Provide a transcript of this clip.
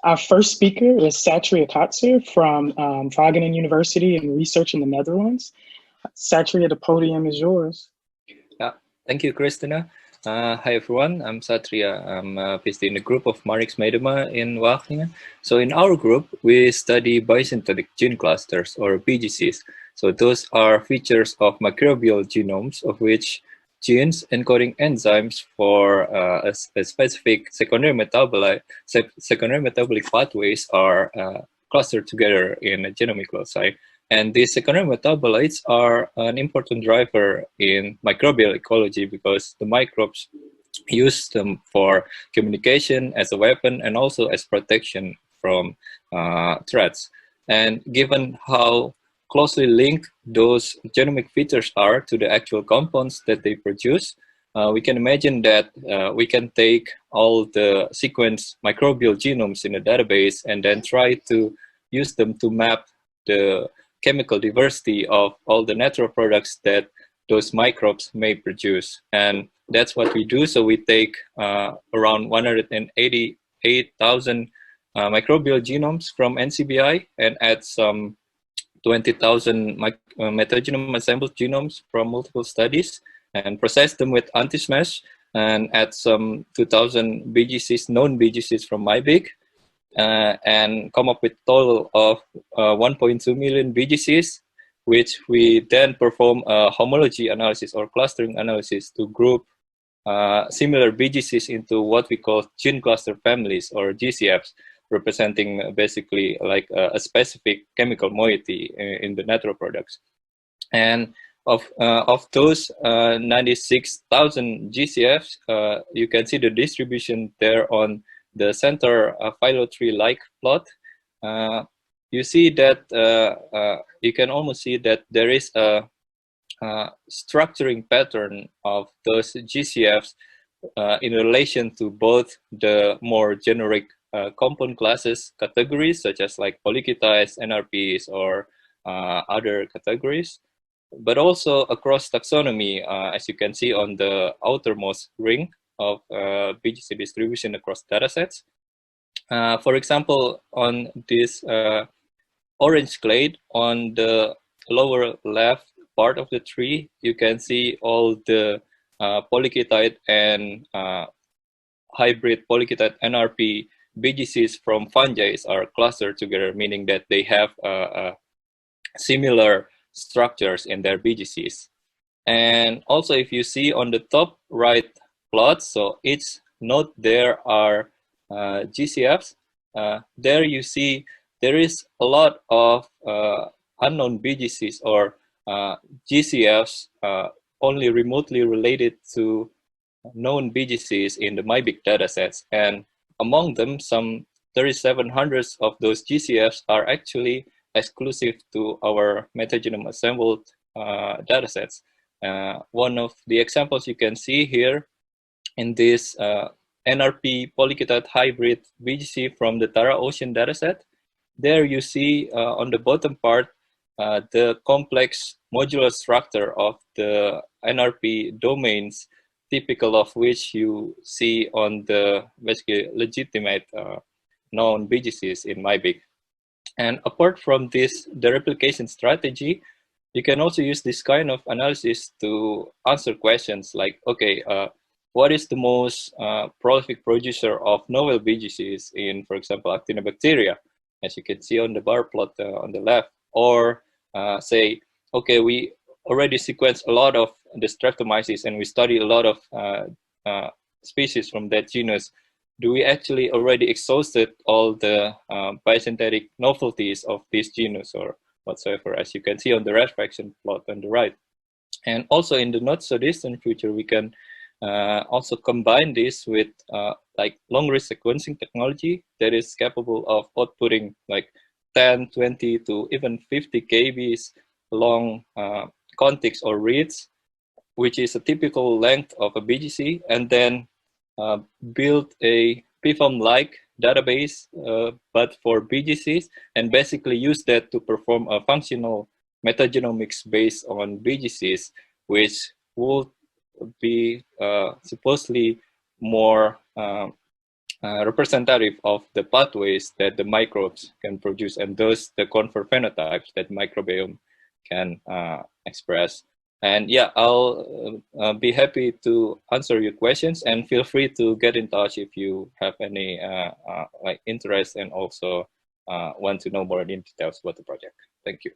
Our first speaker is Satria Kautsar from Wageningen University and Research in the Netherlands. Satria, the podium is yours. Thank you, Christina. Hi, everyone. I'm Satria. I'm based in a group of Marix Medema in Wageningen. So in our group, we study biosynthetic gene clusters, or BGCs. So those are features of microbial genomes of which genes encoding enzymes for a specific secondary metabolic pathways are clustered together in a genomic loci. And these secondary metabolites are an important driver in microbial ecology because the microbes use them for communication, as a weapon, and also as protection from threats. And given how closely linked those genomic features are to the actual compounds that they produce, we can imagine that we can take all the sequenced microbial genomes in a database and then try to use them to map the chemical diversity of all the natural products that those microbes may produce. And that's what we do. So we take around 188,000 microbial genomes from NCBI and add some 20,000 metagenome assembled genomes from multiple studies and process them with anti-smash and add some 2,000 BGCs, known BGCs from MyBig, and come up with a total of 1.2 million BGCs, which we then perform a homology analysis or clustering analysis to group similar BGCs into what we call gene cluster families, or GCFs, representing basically like a specific chemical moiety in the natural products. And of those 96,000 GCFs, you can see the distribution there on the center phyllo tree-like plot. You see that you can almost see that there is a structuring pattern of those GCFs in relation to both the more generic compound classes categories, such as like polyketides, NRPs, or other categories, but also across taxonomy, as you can see on the outermost ring of BGC distribution across datasets. For example, on this orange clade on the lower left part of the tree, you can see all the polyketide and hybrid polyketide NRP BGCs from fungi are clustered together, meaning that they have similar structures in their BGCs. And also, if you see on the top right plot, so each node there are GCFs. There you see there is a lot of unknown BGCs or GCFs only remotely related to known BGCs in the MyBig datasets. And among them, some 3,700 of those GCFs are actually exclusive to our metagenome assembled datasets. One of the examples you can see here in this NRP polyketide hybrid BGC from the Tara Ocean dataset, there you see on the bottom part the complex modular structure of the NRP domains, typical of which you see on the basically legitimate known BGCs in MyBig. And apart from this, the replication strategy, you can also use this kind of analysis to answer questions like, okay, what is the most prolific producer of novel BGCs in, for example, actinobacteria, as you can see on the bar plot on the left? Or say, okay, we already sequenced a lot of the Streptomyces and we study a lot of species from that genus. Do we actually already exhausted all the biosynthetic novelties of this genus or whatsoever, as you can see on the rarefaction plot on the right? And also in the not so distant future, we can also combine this with like long-read sequencing technology that is capable of outputting like 10, 20 to even 50 kbs long contigs or reads, which is a typical length of a BGC, and then build a PFOM-like database, but for BGCs, and basically use that to perform a functional metagenomics based on BGCs, which would be supposedly more representative of the pathways that the microbes can produce, and thus the confer phenotypes that microbiome can express. And yeah, I'll be happy to answer your questions, and feel free to get in touch if you have any like interest and also want to know more in details about the project. Thank you.